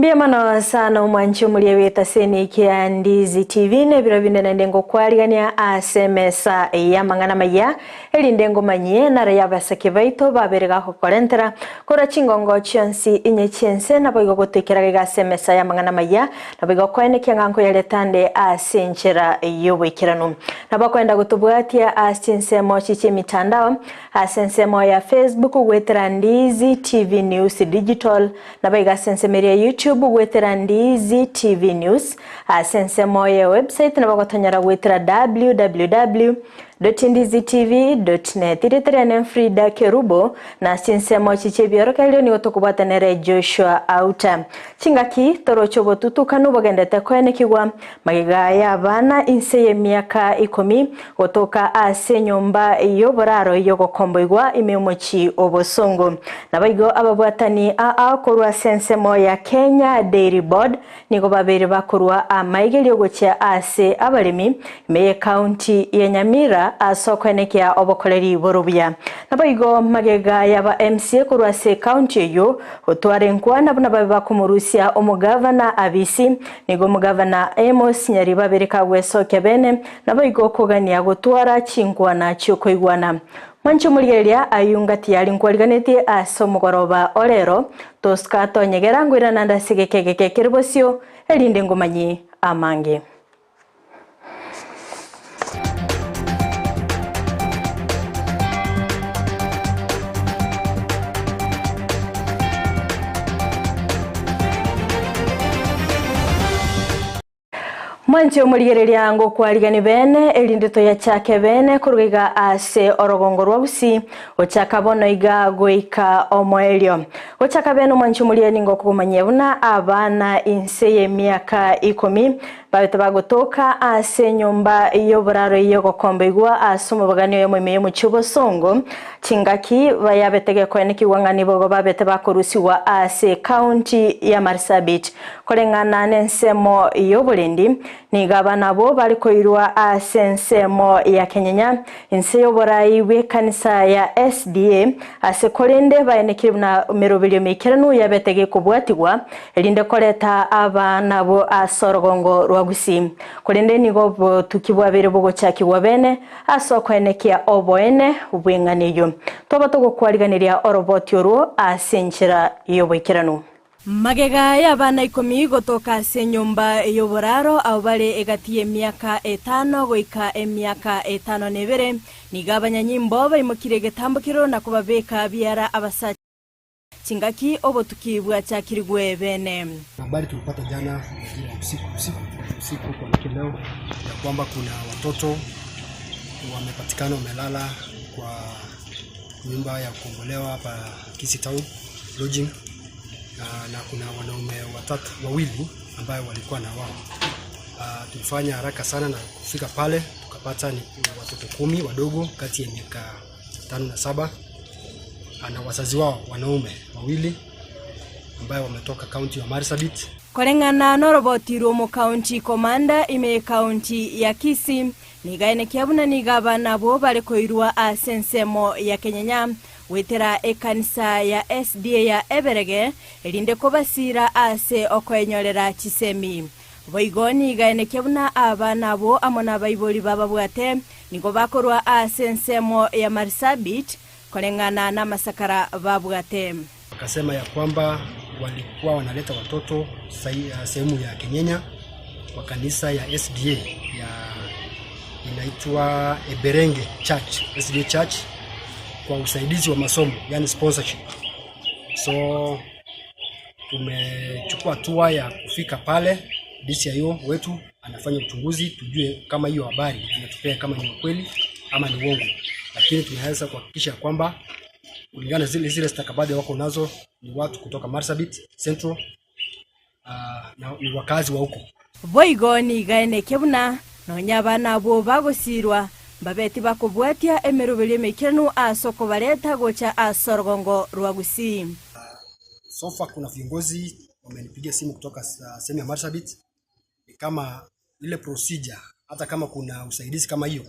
Biamana sana umwanchi umulia weta seni kia Ndizi TV ne birabinde na ndengo kwaligania asemesa ya mangana maya eli ndengo manyie na raya basake baito baberega kokorentera kora chingongo chionsi inye chiense na boigo gotekera ga asemesa ya mangana maya na boigo kwene kianganko ya letande asenchera yobwekiranu na bakwenda gutubwatia asensemo chiche mitandao asensemo ya Facebook gwetera Ndizi TV News Digital na boiga asensemeria YouTube gwetera Ndizi TV News asensemo ya website na bagotanyara gwetera www.ndizitv.net iritere Fridah Kerubo na sinsemo chichebioroka leo ni gotokubatanere Joshua Auta chingaki torocho botutukanu bagendete kwenekigwa magiga y'abana inse y'emyaka 10 gotoka ase nyumba iyo boraro iyo gokomboigwa imemochi obosongo nabaigo ababwatani akorwa sensemo ya Kenya Dairy Board nigo babere bakorwa amaigelio gocha ase abalemi me county ya Nyamira asokwenekia obokoleri borobya nabaigo magega yaba MCA kurwa se county yo otwarenkwa nabona baba kumurusia omugavana abisi nigo mugavana Eyemo nyari babereka gwesoke bene nabaigo kogania gotwara chinkwa na chyokoigwana mancho muligeria ayungati yali nkwaliganete asomugoroba orero toskato nyegera ngwira nanda sigekeke Kerubosio elinde ngomanyi amange Mwancho muligereria ngo kwaligani bene elindeto ya chake bene kurugiga ase orogongo rwa Gusii ochakabono iga goika omoelio ochaka bene mwancho mulieni ngo kumanyebuna abana inse y'emyaka 10 babete bagotoka ase nyumba iyo boraro iyo gokombeigwa asumo baganyo yo mwemeye mu Chibosongo chingaki bayabetege kweneki wangani bogo babete bakorusiwa ase county ya Marsabit kolengana nensemo iyo bulendi ni gabana bo bali koirwa asensemo ya Kenyanya inse yo borai we kanisa ya SDA ase kolende bayenekire na merobelio mekeranu yabetege kubwatigwa elinde koleta abana bo asorogongo rwa Gusii kolende nigo tukibwa bere bogo chakibwa bene asokwenekia oboene ubwenganiyo toba togo kwaliganiria oroboti oru asenchera yobwekiranu magega y'abana 10 gotoka se nyumba iyo boraro abale egatie myaka 5 goika emyaka 5 nigabanya nyimbo bari mu kirege tambukiro na kubabeka biara abasa chingaki obo tukibwa chakirigwe bene habari tulipata jana usiku kwa kileo ya kwamba kuna watoto wamepatikana wamelala kwa nyumba ya kuombolewa hapa Kisii town lodging na kuna wanaume wawili ambao walikuwa na wao. Tulifanya haraka sana na kufika pale tukapata ni watoto 10 wadogo kati ya miaka 5 na 7 na wazazi wao wanaume wawili ambao wametoka county ya Marsabit. Kolengana noroboti romo county commander ime county ya Kisii nigaene kiabuna nigaba nabo bale koirwa asensemo ya Kenyanya wetera ekanisa ya SDA ya Eberege elinde kobasira ase okwenyorera chisemi boigoni gaene kiabuna abana bo amona baiboli baba bwate nigo bakorwa asensemo ya Marsabit kolengana na masakara babwate akasema ya kwamba walikuwa wanaleta watoto sehemu ya Kenyanya kwa kanisa ya SDA ya inaitwa Eberenge Church SDA Church kwa usaidizi wa masomo yani sponsorship. So tumechukua hatua ya kufika pale DCIO wetu anafanya uchunguzi tujue kama hiyo habari inatupea kama ni kweli ama ni uongo, lakini tunaweza kuhakikisha kwamba kulingana zile stakabadhi wako nazo ni watu kutoka Marsabit Central na ni wakazi wa huko. Boigoni gaene kebuna no nyabana bo bagosirwa babeti bakobwatia emerobelio mekiranu asoko bareta gocha asorogongo rwa Gusii. Sofa kuna viongozi wamenipigia simu kutoka sehemu ya Marsabit kama ile procedure hata kama kuna usaidizi kama hiyo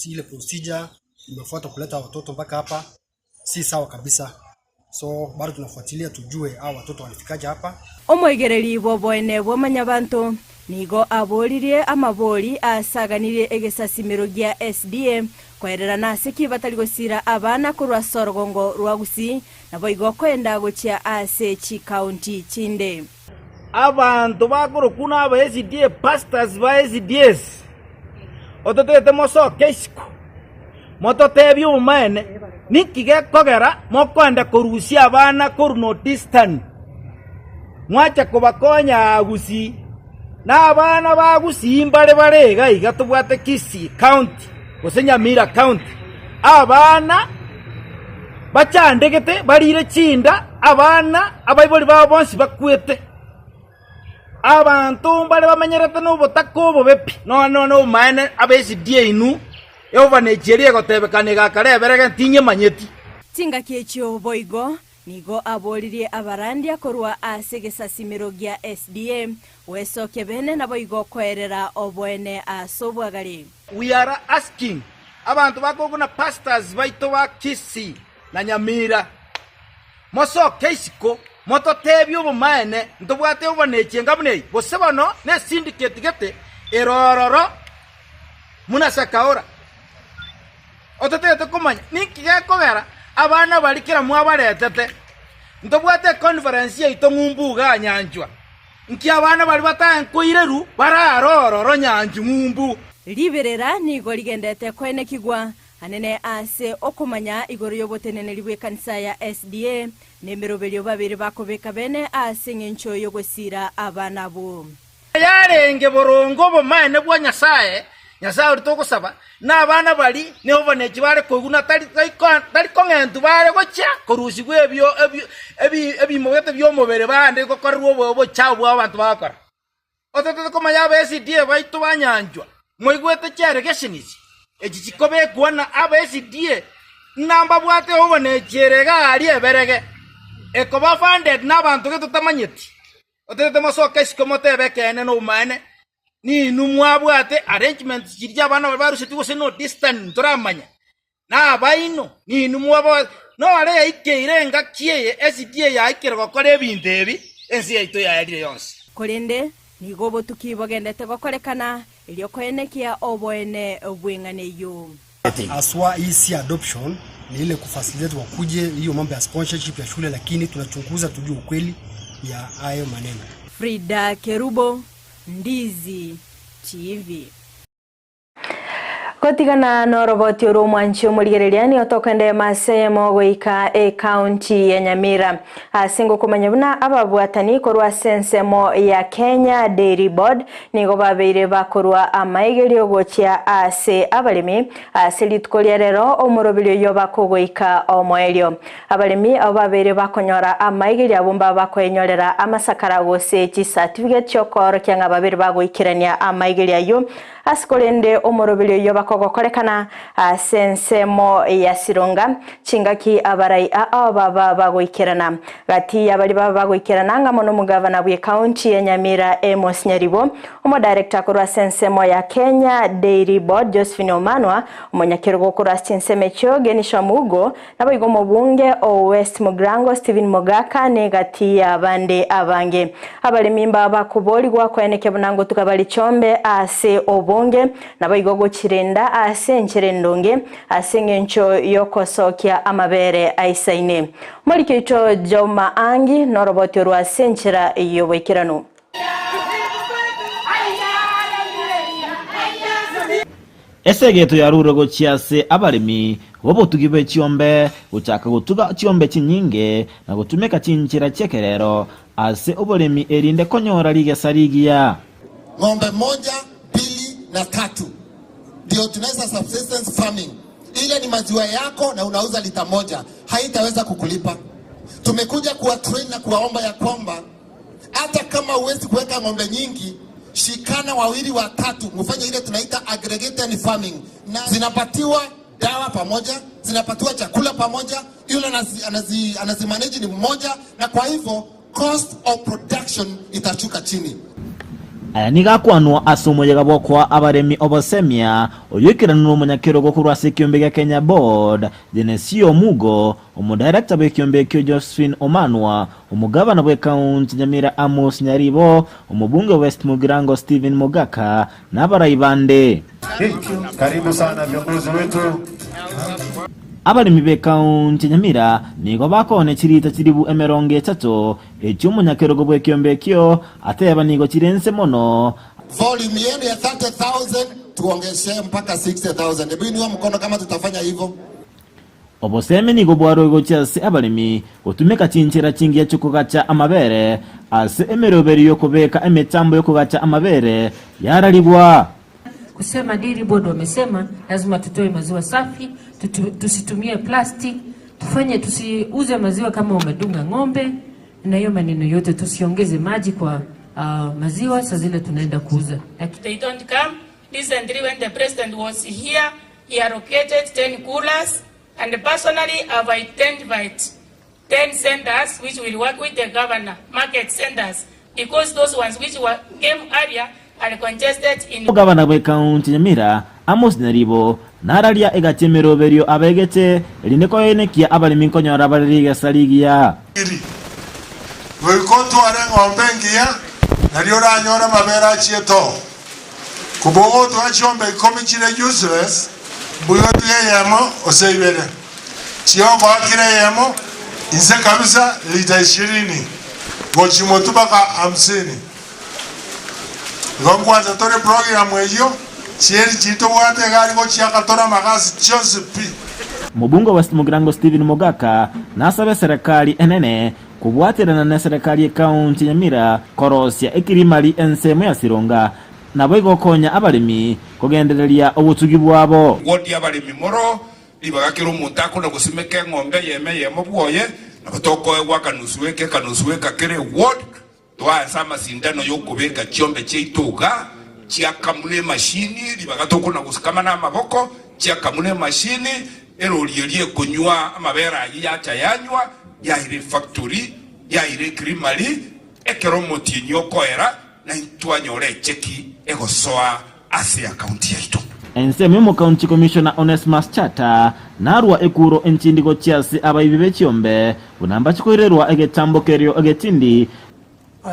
ile procedure imefuata kuleta watoto mpaka hapa si sawa kabisa. So bado tunafuatilia tujue hao watoto walifikaje hapa. Omwegereri bwobwene bw'amanyabantu nigo aboririe amabori asaganirie egesasimiro gya SDA kwerera nase kibatari gusira abana kurwa Sorogongo rwa Gusii nabo igo kwenda gucia ase chi county chinde. Abantu bakuru kuna aba SDA pastors ba SDAs ototete moso kesiko mototebi umene nikige kogera mokwenda kurusia abana kuru Northeastern mwacha kubakonya Gusii na abana ba Gusii barega igatubwate Kisii County Kisii and Nyamira County abana bachandegete barire chinda abana abayiboli babo bonsi bakwete abantu bale bamenyerete no botakobo bepi no mane abesi die inu yova Nigeria gotebekane gakareberege ntinye manyeti tinga kiecho boigo nigo aboririe abarandia korwa ase gesasimiro gya SDA wesoke bene nabo igo kwerera obwene asobwagari. We are asking abantu bakoguna pastors baito ba Kisii na Nyamira moso keisiko moto tebi ubumane ntubwate uboneke ngabune bosebano ne syndicate gete erororo munasakaora ototete kumanya nikige kogera abana balikira mwabaretete ntubwate conference yaito ngumbuga nyanjwa nki abana bali batankuireru bararororo nyanju ngumbu liberera nigo ligendete kwene kigwa anene ase okumanya igoro yobotenene libwe kanisa ya SDA nemerobelyo babiri bakobeka bene ase ngencho yogosira abana bo yarenge borongo bomane bwa Nyasaye urito gusaba na abana bali ne oboneki bare koguna tari kongentu bare gocha korusi gwebyo ebimogete byomobere bande gokorwa bo chabwa abantu bakora otete komanya ba SDA baito banyanjwa moigwete cyare geshinisi ekikobe kuona aba SDA namba bwate oboneki erega eberege ekoba funded n'abantu getutamanyeti otete mosoka isikomotebekene no mane ni numwabwate arrangements kirya abana barusiti gose no distance turamanya na baino ni numwabo no are ikeire kiye SDA ya ikere gokora ebintu ebi ensi yaito yarire yonse korende nigo botuki bogendete gokorekana ilio kwenekia obwene obwenganeyo aswa isi adoption ni ile kufacilitate wakuje hiyo mambo ya sponsorship ya shule, lakini tunachunguza tujue ukweli ya hayo maneno. Fridah, Kerubo, Ndizi TV. Kotigana no roboti romwanchi omurigereriani otokende masemo goika county ya Nyamira asingo kumanyabuna ababwatani korwa sensemo ya Kenya Dairy Board nigo babeire bakorwa amaigerio gochia ase abalimi ase litkolia rero omurobiryo yo bakogoika omoelio abalimi ababeire bakonyora amaigerio abumba bakoenyorera amasakara gose chi certificate chokoro kyanga babere bagoikirania amaigerio yo asikolende omurobiryo yo bakogokorekana sensemo ya Sironga chingaki abarai baba bagoikirana gati abali baba bagoikirana ngamono mugavana bwe county ya Nyamira Eyemo omo director korwa sensemo ya Kenya Dairy Board Josephine Omanwa omonyakirugo korwa sensemo cho genisha mugo naboigo mobunge o West Mugrango Steven Mogaka negati abande abange abali mimba bakuboli gwa kweneke bunango tukabali chombe ase obonge naboigo gochirenda ase ncherendonge ase ngencho yokosokia amabere aisaine Morikito Joma Angi no roboti rwa senchera yobekirano Esegeto yaruro gochiase abalimi wobo tugibe chiombe uchaka gutuga chiombe chinyinge na gutumeka chinchira chekerero ase obolemi erinde konyora lige sarigia ng'ombe 1, 2 na 3 ndio tunaweza subsistence farming. Ile ni maziwa yako na unauza lita 1, haitaweza kukulipa. Tumekuja kuwa train na kuwaomba ya kwamba hata kama huwezi kuweka ng'ombe nyingi, shikana 2 3 mfanye ile tunaita aggregated farming, na zinapatiwa dawa pamoja, zinapatiwa chakula pamoja, yule anazimanage ni mmoja, na kwa hivyo cost of production itashuka chini. aya nigakwanwa asomoye gabokwa abaremi obosemia oyekirana n'omunyakirogo kurwasa ekiombe gya Kenya Board Genesio Mugo umudirector bw'ekiombe kyo Josephine Omanwa umugabana bw'ekaunti Nyamira Amos Nyaribo umubunge West Mugirango Stephen Mogaka n'abaraibande. Karibu sana viongozi wetu. Abalimi b'ekaunti Nyamira nigo bakone kirita kiribu emerongo 3 eky'omunyakirogo bw'ekiombe kyo ate nigo kirense mono. Volume yenu ya 30,000 tuongezee mpaka 60,000. Hebu inua mkono kama tutafanya hivyo. Oboseme nigo bwaro cyase abalimi otumeka cinchira cingi ya chukugacha amabere ase emeroberi yo kubeka emetambo yo kugacha amabere yaralibwa. Kusema Dairy Board wamesema lazima tutoe maziwa safi, tusitumie plastic, tusiuze maziwa kama umedunga ng'ombe, na hiyo maneno yote tusiongeze maji kwa maziwa saa zile tunaenda kuuza. They don't come. Recently when the president was here, he allocated 10 coolers, and personally I've identified 10 centers which will work with the governor, market centers, because those ones which came earlier are congested in Gavana bw'ekaunti Nyamira Amos Nyaribo naralia egachemero berio abegete lineko yenekia abalimi nkonyora baririga saligia Wikoto arengo mbengia naliora nyora mabera chieto kubogo to achombe komichire useless buyotu Eyemo oseibele chiomba akire Eyemo inse kabisa lita 20 gochimotubaka 50 ngomkwanza tore program eyo chieri chito wate gari gochiaka tora magasi Joseph Mubungo West Mugirango Stephen Mogaka nasabe serikali enene kubwatirana na serikali y'ekaunti Nyamira korosya ekirimali ensemo ya Sironga nabo igokonya abalimi kugendereria obutugi bwabo. Wodi abalimi moro libagakira omuntu akona gusimeke ng'ombe Eyemo bwoye nabatoko egwakanusuweke kanusuweka kere ward twaza amasindano y'okubeka kiombe ky'eituga kyakamule mashini libagatokona gusikama n'amaboko kyakamule mashini erorierie kunywa amabera yacha yanywa yaire factory yaire krimali ekero motinyo koera na itwanyore cheki egosoa ase account yaitu. Enseme mu county commissioner Onesmus Chata narwa ekuro enchindigo chiasi abayibi bechiombe bunamba chikoirerwa egetambo kerio egetindi.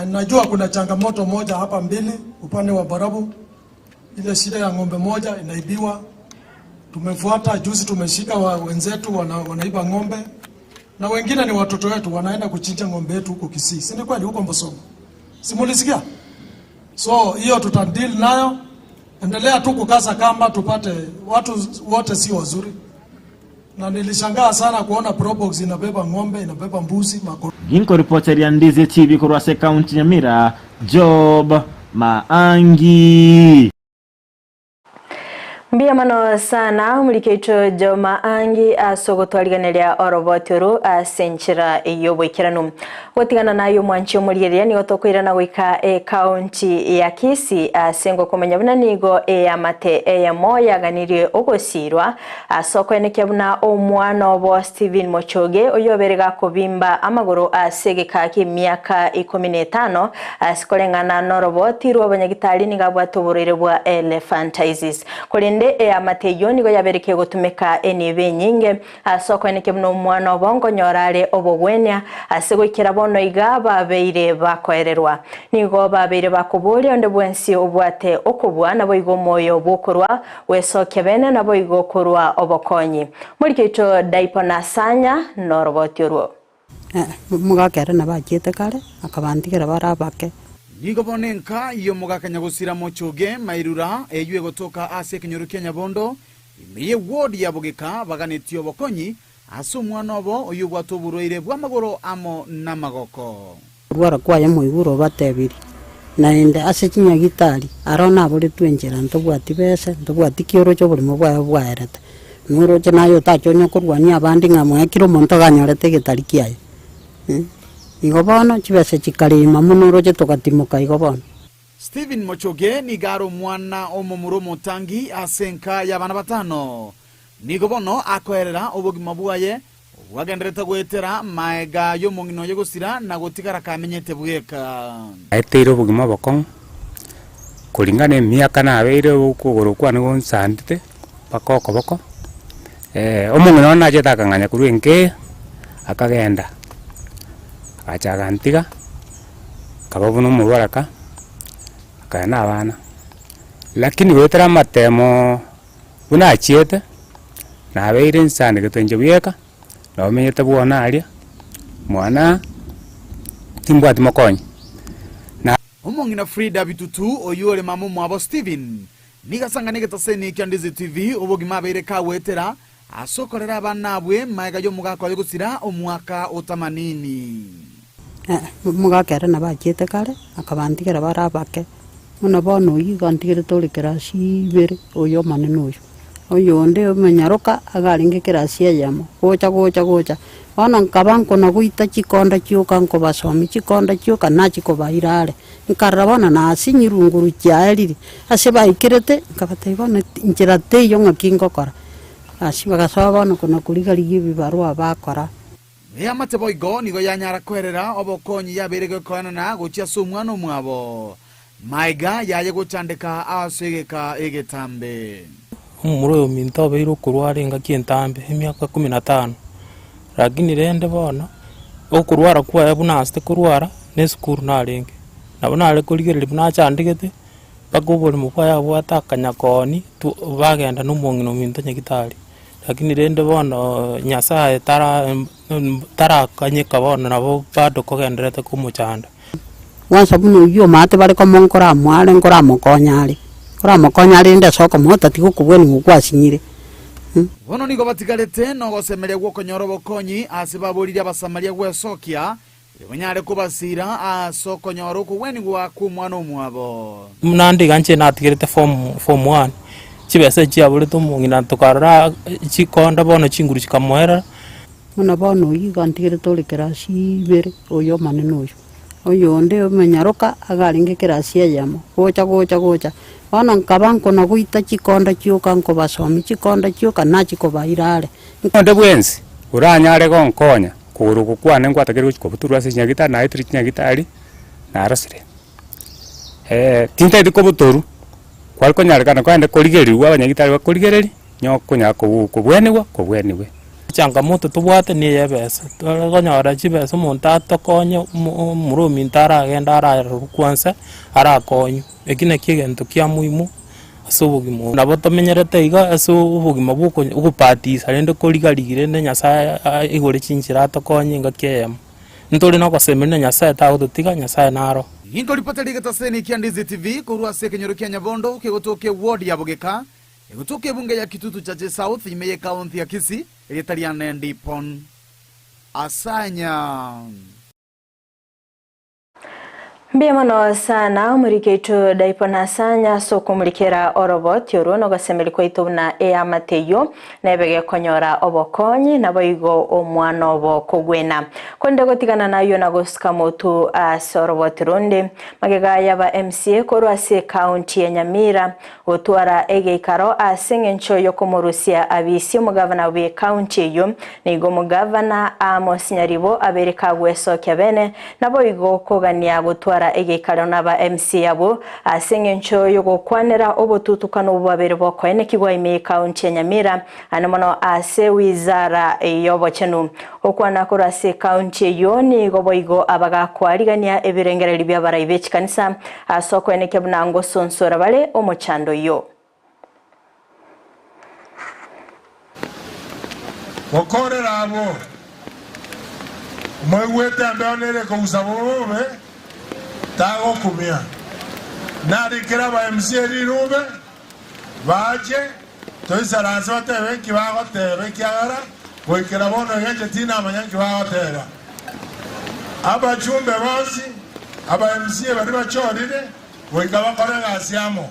Najua kuna changamoto moja hapa mbili upande wa Barabu, ile shida ya ng'ombe moja inaibiwa. Tumefuata juzi, tumeshika wenzetu wanaiba ng'ombe, na wengine ni watoto wetu wanaenda kuchinja ng'ombe yetu huko Kisii. Si ni kweli huko Mbosongo? Simulisikia? So hiyo tutadeal nayo. Endelea tu kukaza kamba tupate, watu wote si wazuri. Na nilishangaa sana kuona probox inabeba ng'ombe, inabeba mbuzi, makoro. Ginko reporter ya Ndizi TV kurwase county Nyamira Job Maangi. Mbia mano sana mulikecho Joma Angi asogotwaliganelia oroboturu asenchira eyobwekiranu gotigana nayo mwanchi omulieria ni otokwirana gwika county ya Kisii asengo komenya buna nigo amate Eyemo yaganirie ogosirwa asoko eneke buna omwana obo Stephen Mochoge oyoberega kubimba amaguru asegeka kimyaka 15 asikolengana norobotirwa abanyagitali nigabwatoborere bwa elephantiasis kolende amateyo nigo yabereke gutumeka enibe nyinge asoko eneke buna omwana obongo nyorare obogwenya asegokira bono igaba beire bakoererwa nigo babeire bakubuli onde bwensi obwate okubwa nabo igo moyo bokorwa wesoke bene nabo igo korwa obokonyi mulikecho daipona sanya norobotyorwo mugakera nabachete kare akabandigera barabake nigo bonenka iyo mugakanya gusira Mochoge mairura eyue gotoka ase kinyoro Kenya bondo imiye ward ya bogeka baganetio bokonyi aso mwana obo oyo bwatoburoire bwamagoro amo namagoko rwara kwaye muiguro batebiri naende ase chinyagitari arona buri twenjera ntobwati bese ntobwati kioro cyo buri mubwa bwaerete nuro nayo tachonyo kurwania abandi ngamwekiro monto ganyorete gitari kiaye igobono chibese chikarima munuro cyo tokatimoka igobono. Stephen Mochoge ni garo mwana omomuro motangi asenka yabana batano nigobono akoerera obogima bwaye wagendereta gwetera maega yo mungino yo gusira na gotigara kamenyete bweka aitero obogima bokon kulingana miaka nabeire ukuguru kwa ngo nsandite bakoko boko omungu nona je takanganya kurwenge akagenda achagantiga kababuno mubaraka akana abana lakini wetera matemo unachiete nabeire nsandike twenje buyeka na omenyete bwona aria mwana timbwati mokonyi omongina Fridah bitutu oyore mamu mwabo Steven nigasanga nigetaseni kya Ndizi TV obogima beire kawetera asokorera abanabwe maega yo mugakole gusira omwaka otamanini mugakera nabachete kare akabandigera barabake muna bono yigandigere tole kerasi bere oyo maneno oyo onde omenyaroka agaringe kerasi Eyemo gocha ona nkabanko na guita chikonda chiuka nko basomi chikonda chiuka na chikobairare nkarabona na asinyirunguru chaeriri ase baikirete nkabatebona njirate yo ngakingokora asi bagasabona kuna kurigari bibarwa bakora ya matebo igo nigo yanyara kwerera obokonyi yaberege koana na gochia somwana mwabo maiga yaye gochandeka asegeka egetambe umuroyo minto beiro kurwarenga kientambe emyaka 15 lakini rende bona okurwara kwa yabunaste kurwara ne skuru narenge nabona ale kuligerere buna chandegete bakobole mupaya bwatakanya koni bagenda n'umongino minto nyagitari lakini rende bona nyasaye tara kanye kabona nabo bado kogenderete kumuchanda wansa buno yo mate bari ko monkora mwale nkora mokonyari nde soko mota tikukubweni mukwasinyire bono nigo batigarete no gosemeria gwokonyoro bokonyi asibaburire abasamaria gwesokia ibonyare kubasira asokonyoro kubweni gwa kumwana omwabo mnandi ganche natigerete form 1 chibese chiabure tumungina tukarara chikonda bono chinguru chikamwera muna bono yigantigere tole kerasi bere oyo maneno oyo onde omenyaroka agaringe kerasi Eyemo gocha ona nkabanko na guita chikonda chiuka nko basomi chikonda chiuka na chikobairare nkonde bwensi uranyare gonkonya kuguru kukwane ngwatakere kubuturwa se nyagita na itri nyagitari na arasire tinta diko butoru kwalko nyare kana kwande koligerirwa abanyagitari bakoligereri nyoko nyako kubwenigwe changamoto tubwate ni yebesa tugonyora chibesa umuntu atokonye murumi ntara agenda ararukwansa arakonyu ekine kigento kya muimu asubugimo nabo tomenyerete iga asubugimo buko ukupatisa rende koligarigire ne nyasaye igore chinchira atokonye ngakeyemo ntoli no kwasemene nyasaye ta udutiga nyasaye naro ingo ripota ligetaseni kya Ndizi TV kurwa sekenyoro kya Nyabondo kegotoke ward ya Bogeka egotoke bunge ya Kitutu cha South imeye county ya Kisii Italian Ndipon asanya Mbiamano sana murikeito daipona asanya so kumulikera orobot yoro no gasemeli kweito na Amateyo nebege konyora obokonyi naboigo omwana obo kugwena konde gotigana nayo nagosika motu asorobot ronde magega yaba MCA korwase county ya Nyamira otwara egeikaro asengencho yokomorusia abisi omugavana we county yo nigo mugavana Amos Nyaribo abereka gweso kyabene naboigo kogania gutwara egeikaro naba MC yabo asengencho yogokwanera obotutukano bubabere bokwene kigwa ime county ya Nyamira anomono ase wizara yobochenu okwana korase county yoni goboigo abagakwarigania ebirengereri by'abarayibe kanisa asokwene kebunango sonsora bale omochando yo wakorera abo mwegwete ambonere ko usabobe tago kumia nari kira ba MC rirube baje toisaranza batebe kibago tebe kyagara boikira bono yenje tina amanyanki bago tebe aba chumbe basi aba MC bari bachorire boikaba kore gasiamo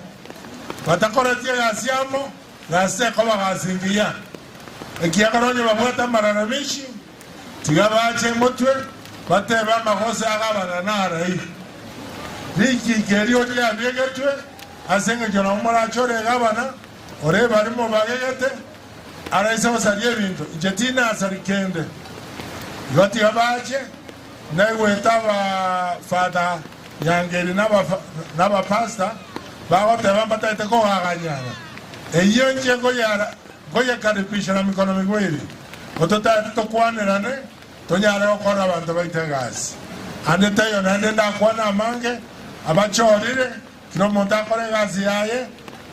batakora tie gasiamo nase koba gasingiya ekiagaronye babwata maranamishi tigabache mutwe bateba makosa agabana narai Niki kerio dia negetwe asenga jona umara chore gabana ore barimo bagegete araisa wasarie bintu jetina asarikende goti abache na wetaba fada yangeri naba pasta bagoteba mbataete kogaganyana eyo nche ngoya karibisha na mikono migwiri gototaete tokwanirane tonyare gokora abantu baite gasi ande tayo nande ndakwana amange abachorire kino omonto akore gasi yaye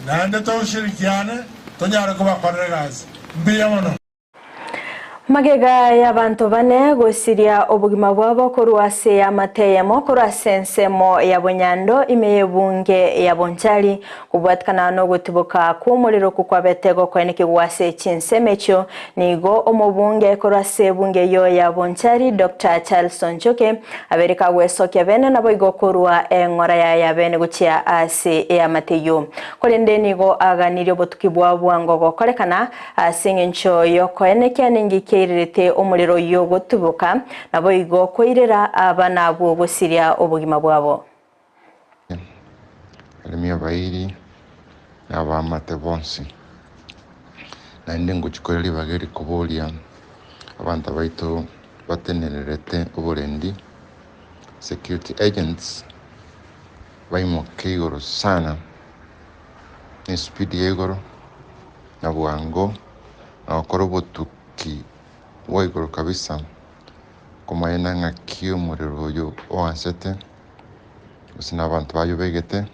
nande toshirikiane tonyare kubakorera gasi mbiya mono. Magega y'abantu bane gusiria obugima bwabo kurwase ya Eyemo kurwase ensemo ya Bunyando imeye bunge ya Bonchari kubwatikana no gutibuka kumuriro kukwabetego kweniki gwase chinsemecho nigo omubunge kurwase bunge yo ya Bonchari Dr. Charleston Choke abereka gwesoke bene nabo igokurwa engora ya bene guchia ase ya Mateyo kolende nigo aganirio botukibwa bwango gokorekana asingencho yo kweneke ningike irete omuliro yo gotubuka nabo igo koirera abana abo gusiria obugima bwabo alimia bairi abamate bonsi na ndengo chikoreri bageri kubolia abantu baito batenererete oborendi security agents baimo kigoro sana ni speed yegoro na bwango na korobotuki waigoro kabisa kumayena ngakio muriro yo oansete usina abantu bayo begete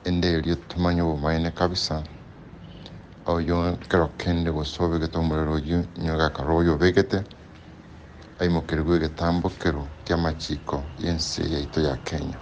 ende elio tumanyo bumayene kabisa oyo kerokende bosobe geto muriro yo nyoga karoyo begete aimo Kerubo getambo kero kyamachiko yense yaito ya Kenya.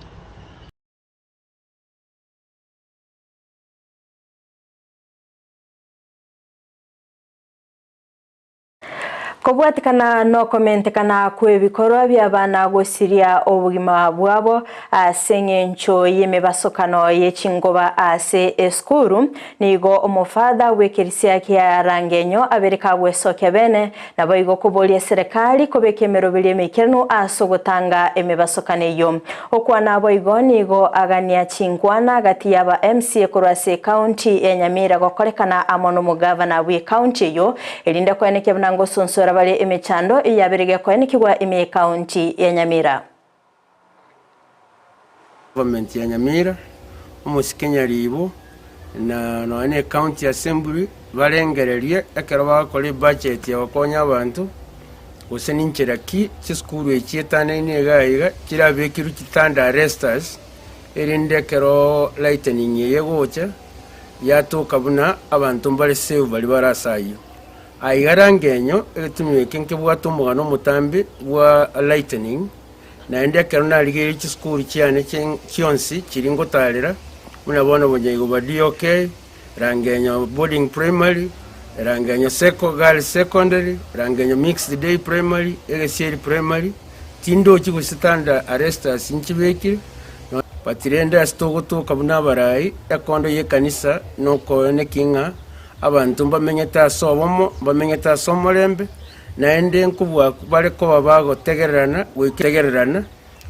Kobwatikana no komentekana kwebikorwa by'abana gusiria obugima bwabo asengencho yemebasokano yechingoba ase eskuru nigo omufada wekerisia kya rangenyo abereka gwesoke bene nabo igo kubolia serikali kobekemero bilemekenu asogotanga emebasokane yo okwana abo igo nigo agania chinkwana gati yaba MC kurase county ya Nyamira gokorekana amono mugavana we county yo elinde kweneke bnango sonsora bale emechando iyaberege kwenikigwa ime county ya Nyamira. Government ya Nyamira umusikenya libo na noane county assembly balengererie ekero bakole budget ya bakonya abantu guseninchira ki chiskuru echietane negaiga kirabekiru kitanda arresters erinde kero lightning yegocha yatoka buna abantu mbale save bali barasayo aigarangenyo etumye kenke bwato mugano mutambi wa lightning na ende kerona ligeri chiskuru cyane cyonsi kiringo talera munabona bonyeego badi okay rangenyo boarding primary rangenyo girl secondary rangenyo mixed day primary egesieri primary tindo chigusitanda arresters inchibekire patirenda stogoto kabuna barai yakondo yekanisa noko nekinga abantu mbamenyeta sobomo mbamenyeta somolembe naende nkubwa bale ko bago tegererana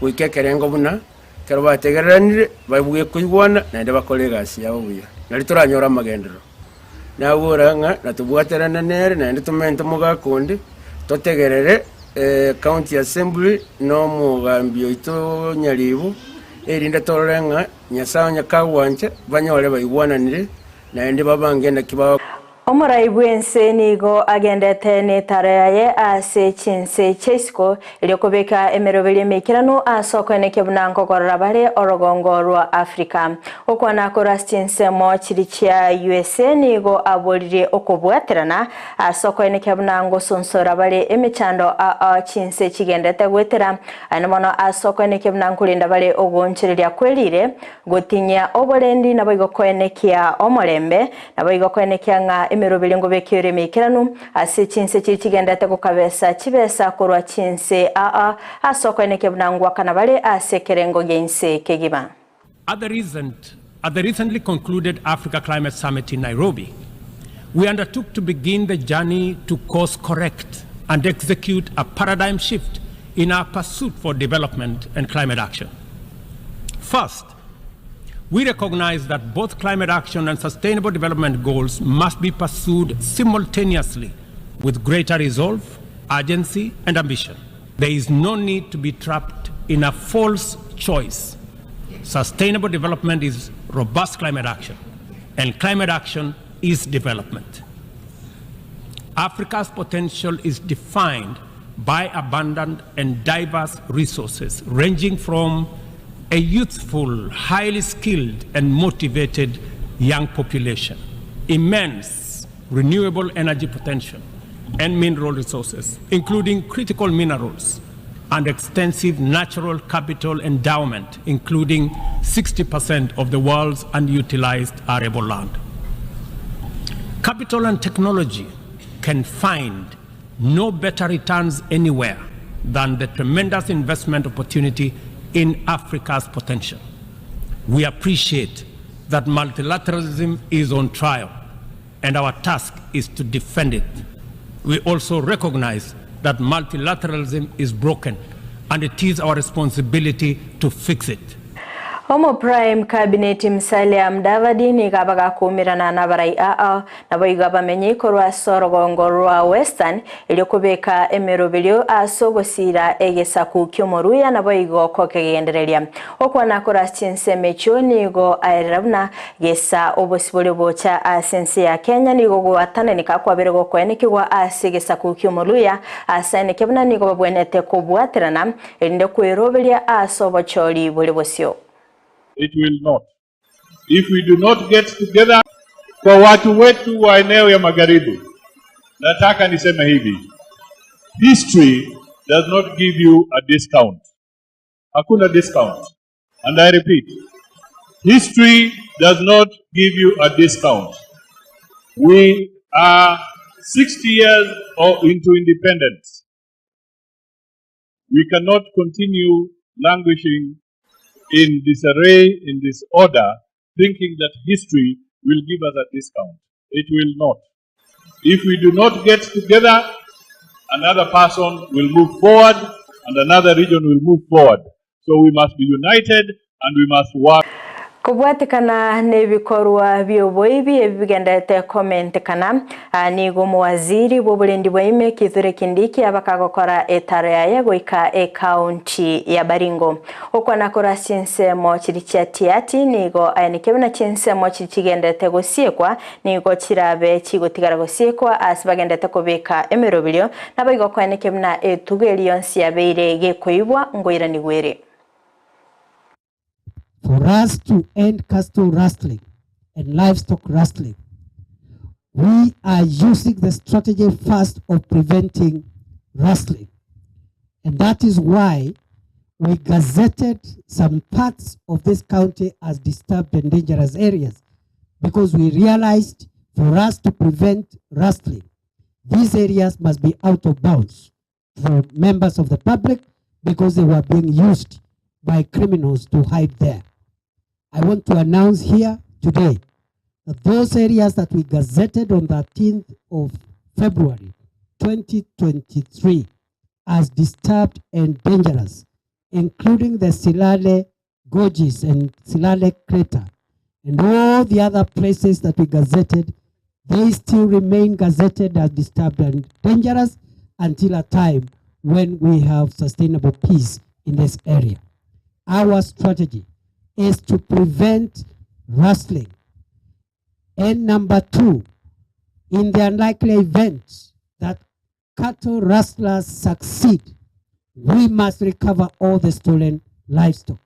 wikekerengo buna kero bategereranire babuye kuibwana naende bakole gasi yabo buya nalitoranyora magendero naburanga natubwaterana nere naende tumento mugakundi totegerere county assembly no mugambio ito nyalibu erinda torenga nyasawo nyakawanje banyole baibwananire naende babangenda kibaho Omuraibu ense nigo agendete ne taraye ase chinse chesko ilyokobeka emerobeli mekirano asoko neke bunanko korabare orogongo rwa Afrika okwana koras chinse mo chirichia USA nigo abolire okobwaterana asoko neke bunango sonsora bale emechando a chinse chigendete gwetera anomono asoko neke bunanko linda bale ogonchereria kwelire gotinya obolendi nabo igokoenekia omolembe nabo igokoenekia nga emerobelengo bekere mekiranu ase chinse chigendete kukabesa chibesa korwa chinse asoko eneke bunangwa kanabale ase kerengo gense kegiba. At the recently concluded Africa Climate Summit in Nairobi, we undertook to begin the journey to course correct and execute a paradigm shift in our pursuit for development and climate action. First, we recognize that both climate action and sustainable development goals must be pursued simultaneously with greater resolve, urgency, and ambition. There is no need to be trapped in a false choice. Sustainable development is robust climate action, and climate action is development. Africa's potential is defined by abundant and diverse resources, ranging from a youthful, highly skilled and motivated young population, immense renewable energy potential, and mineral resources, including critical minerals, and extensive natural capital endowment, including 60% of the world's unutilized arable land. Capital and technology can find no better returns anywhere than the tremendous investment opportunity in Africa's potential. We appreciate that multilateralism is on trial, and our task is to defend it. We also recognize that multilateralism is broken, and it is our responsibility to fix it. Homo Prime Cabinet Musalia Mudavadi ni gabaga kumirana n'abarai nabo igaba menye korwa sorogongo rwa Western iliyokubeka emerobelyo asobosira egesaku kyomoruya nabo igoko kegendereria okwana kora chinseme cyo nigo airabna gesa obosibole bocha asense ya Kenya nigo gwatana nikakwabirego kwenekirwa asegesaku kyomoruya asane kebna nigo babwenete kubwaterana elinde kwerobelia asobocholi bolebosyo. It will not. If we do not get together, kwa watu wetu wa eneo ya magharibi, nataka niseme hivi. History does not give you a discount. Hakuna discount. And I repeat, history does not give you a discount. We are 60 years into independence. We cannot continue languishing in disarray, in disorder, thinking that history will give us a discount. It will not. If we do not get together, another person will move forward and another region will move forward. So we must be united and we must work. Kubwatikana nebikorwa byoboibi ebigendete comment kana nigo muwaziri bobulendi bwaime kithure kindiki abakagokora etarea goika county ya Baringo okwana kora sinsemo chirichatiati nigo ayenikebina chinsemo chirichigendete gosiekwa nigo chirabe chigotigara gosiekwa asibagendete kobeka emerobilyo nabayigo kwanekebina etugeli yonsi yabeire gekoibwa ngoira nigwere. For us to end cattle rustling and livestock rustling, we are using the strategy first of preventing rustling. And that is why we gazetted some parts of this county as disturbed and dangerous areas, because we realized for us to prevent rustling, these areas must be out of bounds for members of the public because they were being used by criminals to hide there. I want to announce here today that those areas that we gazetted on the 13th of February 2023 as disturbed and dangerous, including the Silale Gorges and Silale Crater and all the other places that we gazetted, they still remain gazetted as disturbed and dangerous until a time when we have sustainable peace in this area. Our strategy is to prevent rustling. And number two, in the unlikely event that cattle rustlers succeed, we must recover all the stolen livestock.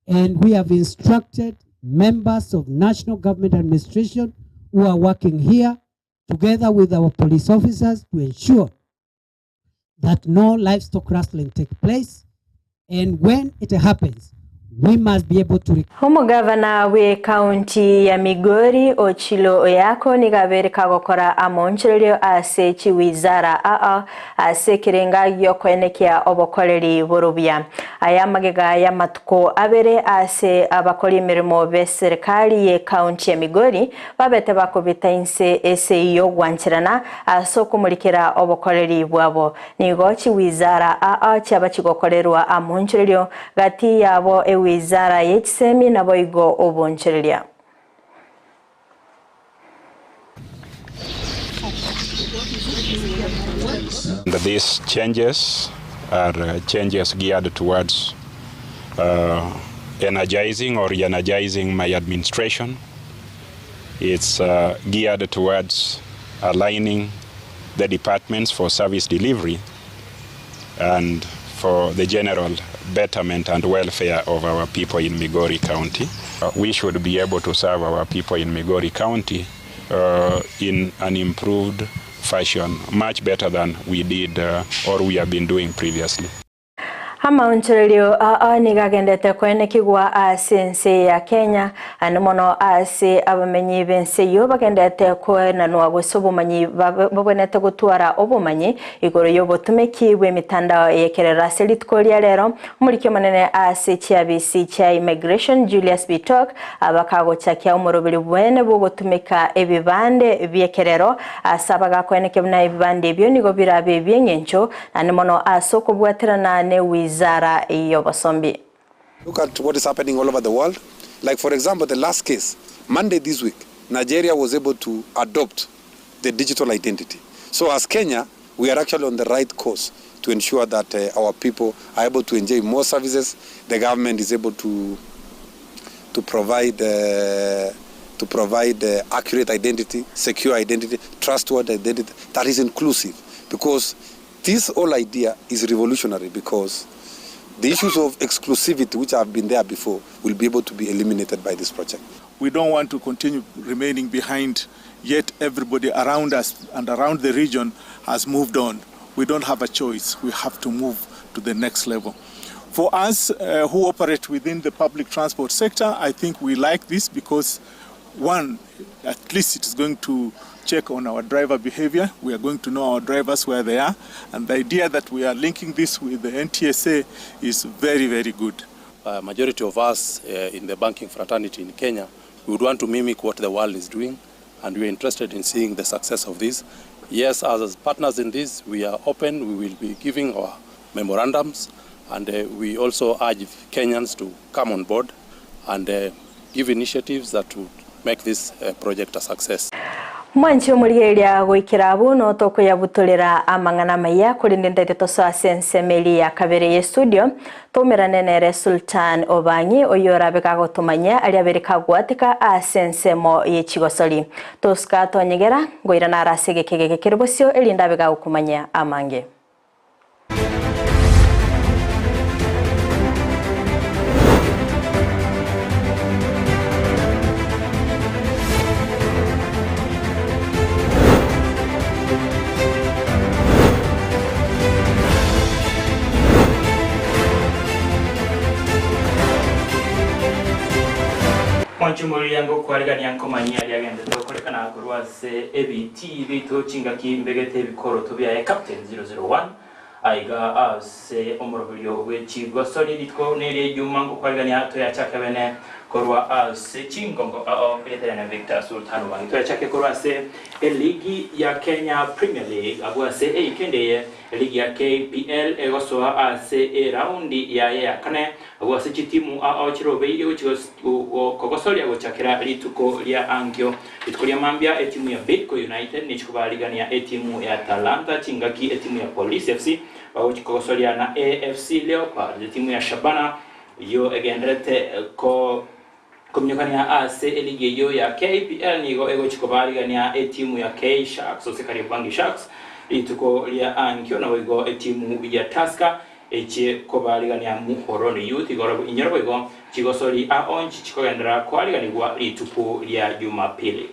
And we have instructed members of national government administration who are working here together with our police officers to ensure that no livestock rustling takes place. And when it happens, we must be able to. Homo Governor we county ya Migori Ochilo Oyako ni gabere kagokora amonchilio ase chiwizara ase kirenga yokwenekia obokoleri borubia aya magega ya matuko abere ase abakoli mirimo be serikali ye county ya Migori babete bakobita inse ese yo gwanchirana aso kumulikira obokoleri bwabo nigo chiwizara cyaba chigokorerwa amonchilio gati yabo wizara yechisemi na boigo oboncherelia. These changes are changes geared towards energizing or re-energizing my administration. It's geared towards aligning the departments for service delivery and for the general betterment and welfare of our people in Migori County. We should be able to serve our people in Migori County in an improved fashion, much better than we did or we have been doing previously. Amaunchirelio nigagendete kwene kigwa sense ya Kenya anomono ase abamenyi bense yo bagendete kwena no agwesobumanyi babonete gutwara obumanyi igoro yo botumeki bwe mitandao yekerera selitkolia lero muri manene ase chiabisi cha immigration Julius Bitok abakago chakia umurobiri bwene bogotumeka ebibande byekerero asabaga kwene kebuna ebibande byo nigo birabe byenyencho anomono asoko bwaterana ne Zara Yobosombi. Look at what is happening all over the world. Like, for example, the last case, Monday this week, Nigeria was able to adopt the digital identity. So as Kenya, we are actually on the right course to ensure that our people are able to enjoy more services. The government is able to provide accurate identity, secure identity, trustworthy identity that is inclusive. Because this whole idea is revolutionary, because the issues of exclusivity, which have been there before, will be able to be eliminated by this project. We don't want to continue remaining behind, yet everybody around us and around the region has moved on. We don't have a choice. We have to move to the next level. For us who operate within the public transport sector, I think we like this because, one, at least it is going to check on our driver behavior. We are going to know our drivers where they are. And the idea that we are linking this with the NTSA is very, very good. Majority of us in the banking fraternity in Kenya, we would want to mimic what the world is doing, and we are interested in seeing the success of this. Yes, as partners in this, we are open. We will be giving our memorandums, and we also urge Kenyans to come on board and give initiatives that would make this project a success. Mwanchi umurigeria gwikira buno toko ya butolera amangana maya kuri ndende toso sense meli ya kabereye studio tomerane nere Sultan Obanyi oyora bekago tumanya ali abereka gwatika sense mo yechigosoli toska tonyegera goira na rasege kegege Kerubosio elinda bekago kumanya amange. Mwanchumuri yango kwariga nyanko manya yagende tokolekana kurwase ebiti bito chingaki mbegete bikoro tobya captain 001 aiga ase omorobyo wechigo solid litko nere yumango kwariga nyato ya chakabene korwa ase chingongo peterana Victor Sultan Obanyi to ya chake korwa ase ligi ya Kenya Premier League abwase ikende ligi ya KPL egosoa ase raundi ya kane abwase chitimu chirobe iyo kogosoli agochakira lituko lya angyo lituko lya mambia etimu ya Bidco United nichikubaligania etimu ya Talanta chingaki etimu ya Police FC kogosoli na AFC Leopard etimu ya Shabana yo egendrete komnyokania ase ligi yo ya KPL nigo ego chikubaligania etimu ya K Sharks osekari bangi Sharks lituko lya angyo na wego etimu ya Tusker eche kobaligania muhoroni youth igoro inyoro wego chigosoli aonchi chikogendera kwaliganirwa lituko lya Jumapili.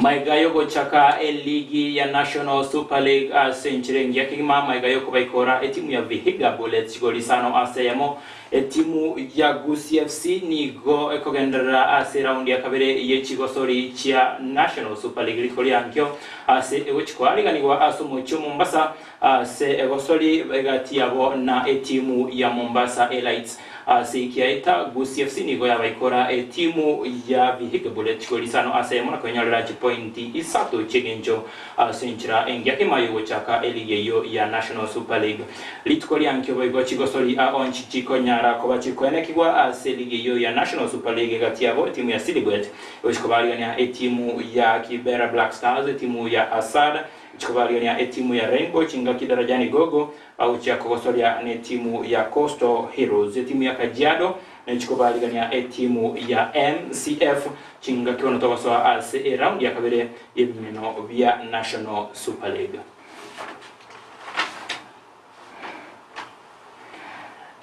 Maigayo gochaka ligi ya National Super League asenchirengia kigima maigayo kubaikora etimu ya Vihiga Bullets golisano Eyemo etimu ya Gusii FC nigo ekogendera ase round ya kabere yechigosori chia National Super League likoliankyo ase egochikwaliganirwa asomo cyo Mombasa ase egosori egati yabo na etimu ya Mombasa Elites Sikiaita Gusii FC nigo yabaikora etimu ya Vihiga Bullets golisano Eyemo na kwenyorera pointi isato chigenjo senchira engyake mayo chaka eligeyo ya National Super League litkoli ankyo boigo chigosoli onchi chikonyara koba chikwenekigwa seligeyo ya National Super League gati yabo timu ya Silibwet oshikobali ya timu ya Kibera Black Stars timu ya Asad chikobaligania timu ya Rainbow chinga kidarajani gogo au cha kogosoria ne timu ya Coastal Heroes. Timu ya Kajiado chikobaligania timu ya MCF chinga kiona togosoa as round ya kabere yebino via National Super League.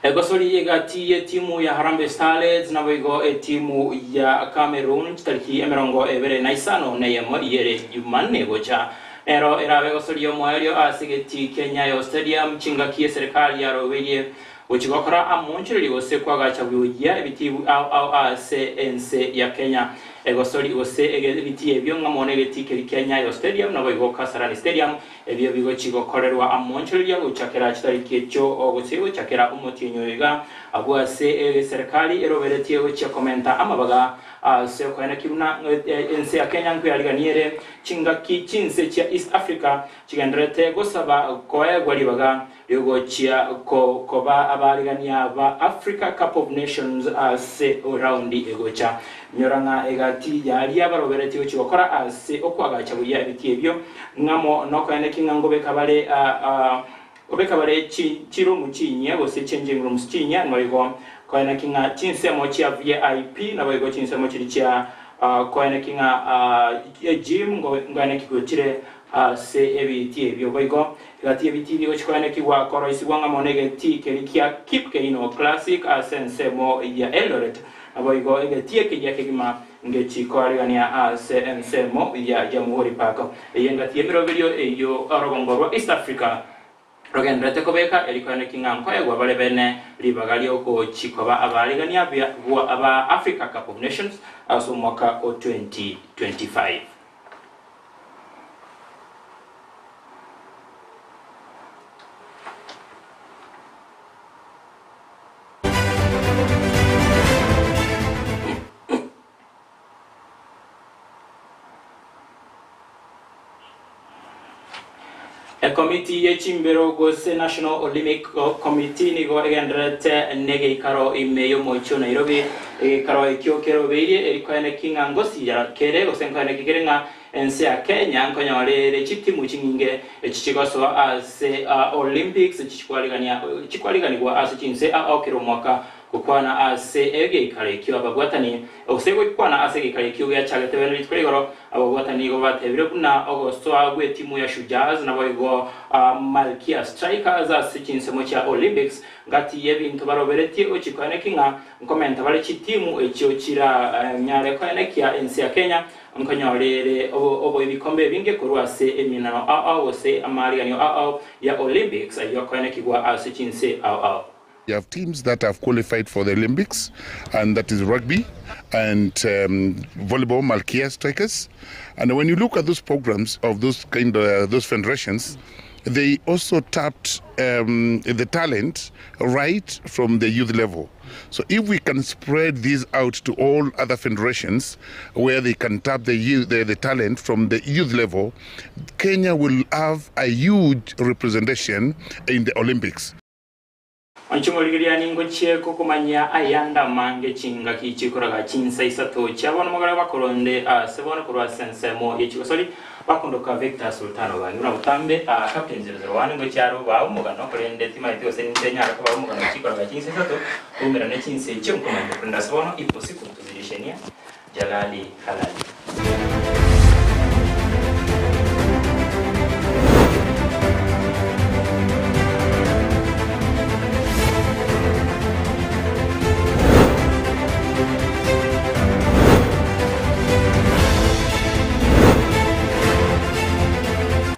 Egosori yegati timu ya Harambee Starlets na wego timu ya Cameroon tariki emerongo ebere na isano na Eyemo yere Jumanne gocha ero era egosori yo moelio asigeti Kenya yo stadium chinga kie serikali ya Roweye uchigokora amonchiri gose kwagacha buyya ebitibu au ase ense ya Kenya egosori gose ebiti ebyo ngamone getike Kenya yo stadium na wego Kasarani stadium ebyo bigo chigokorerwa amonchiri ya uchakera chitariki cyo ogose chakera umutinyo yiga agwase serikali eroberetie uchi komenta amabaga se kwena kiruna ense ya Kenya nkuyaliganiere chinga kichinse cha East Africa chigendrete gosaba koe gwalibaga yogo chia koba abaligania ba Africa Cup of Nations se round egocha nyoranga egati yali abarobereti uchi gukora ase okwagacha buya ebiti ebyo ngamo nokwene kingangobe kabale obekabale chiro muchinya gose changing rooms chinya noyigo kwena kinga chinsemo chia VIP na boyigo chinsemo chiri chia kwena kinga gym ngwane kigotire se ebiti ebyo boyigo gati ebiti byo chikwena kiwa koroisi wanga monege kelikia keep keino classic asensemo ya Eldoret aboyigo egeti ekijakigima ngechikoaligania sensemo ya Jamhuri Park yengati emiroberio eyo arogongorwa East Africa rogendrete kobeka elikwane kinganko egwa balebene libagali oko chikoba abaligania bwa aba Africa Cup of Nations aso mwaka 2025. Committee ye chimbero gose National Olympic Committee ni go egendrete nege karo imeyo mocho Nairobi karo ikyo kero beire elikwene kinga ngosi ya kere osenkwene kigerenga ense ya Kenya nkonyole chitimu chinginge chichigoso as Olympics chikwaliganirwa as chinse akiro mwaka kukwana ase ege kare kyo abagwatani osego kwana ase ege kare kyo ya chagatebe litwegoro abagwatani go batebire kuna ogosto agwe timu ya Shujaz na boygo Malkia Strikers ase chinsemo cha Olympics ngati yebintu barobereti ochikwane kinga nkomenta bale chitimu ekyo chira nyare kwane kya ensi ya Kenya nkonyolere obo ibikombe binge kurwase eminano ose amaliganyo ya Olympics ayo kwane kigwa ase chinse You have teams that have qualified for the Olympics, and that is rugby and volleyball, Malkia Strikers. And when you look at those programs of those those federations, they also tapped the talent right from the youth level. So if we can spread these out to all other federations where they can tap the talent from the youth level, Kenya will have a huge representation in the Olympics. Anchumoligiria ningo cheko kumanya ayanda mange chinga kichikoraga chinsa isato chabona magara bakolonde sebona kurwa sensemo yechikosoli bakondoka Victor Sultano banyura butambe captain 001 ngo cyaro bawo mugano kolende timaite ose ntenyara ko bawo mugano chikoraga chinsa isato umira ne chinse chenkomande kunda sebona iposi kutuzirishenia jalali halali.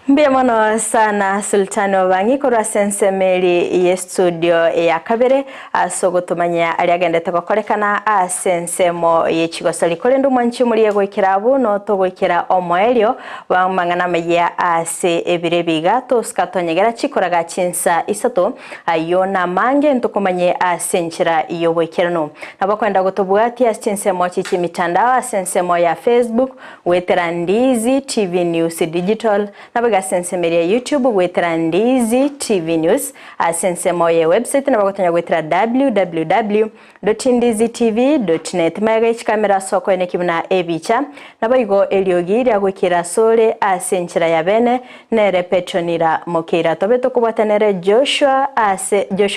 Mbiamono sana Sultano bangi kora sensemeli ye studio ya kabere asogotumanya aliagendete kokorekana asensemo ye chigosali kolendu mwanchi muliye gwikirabu no to gwikira omoelio bamangana meya ase ebirebiga to skatonyegera chikoraga chinsa isato ayona mange ntukomanye asenchira iyo gwikirano nabakwenda gutubwati asensemo chichi mitandao asensemo ya Facebook wetera Ndizi TV News Digital nabaga asensemeria YouTube gwetera Ndizi TV News asensemo ye website na bagotonya gwetera www.ndizitv.net maga ikamera soko ene kibuna ebicha na baigo eliogira gwikira sole asenchira ya bene nere petronira mokira tobeto kubatanere Joshua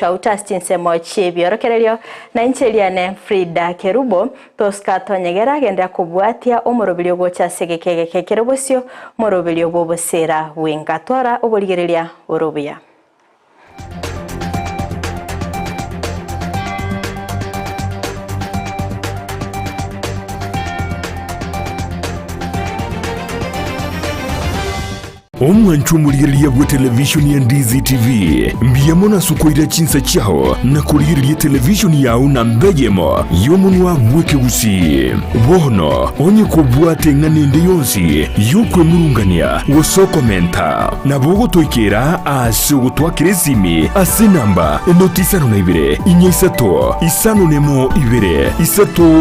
Auta stinsemo chibiorokerelio na incheliane Fridah Kerubo toskato nyegera genda kubwatia omorobilio gocha segekege Kerubosio morobilio bobosera wengatwara oboligerelia orobia. Omwanchu muligerelia bwa televisioni ya Ndizi TV mbiyamona sukoira chinsa chao na kuligerelia televisioni yao na Eyemo yomunwa mweke Gusii bono onye kubwate nganende yonsi yokwe murungania wosokomenta na bogo toikera ase gutwakire simi ase namba 972 isano nemo 2 isato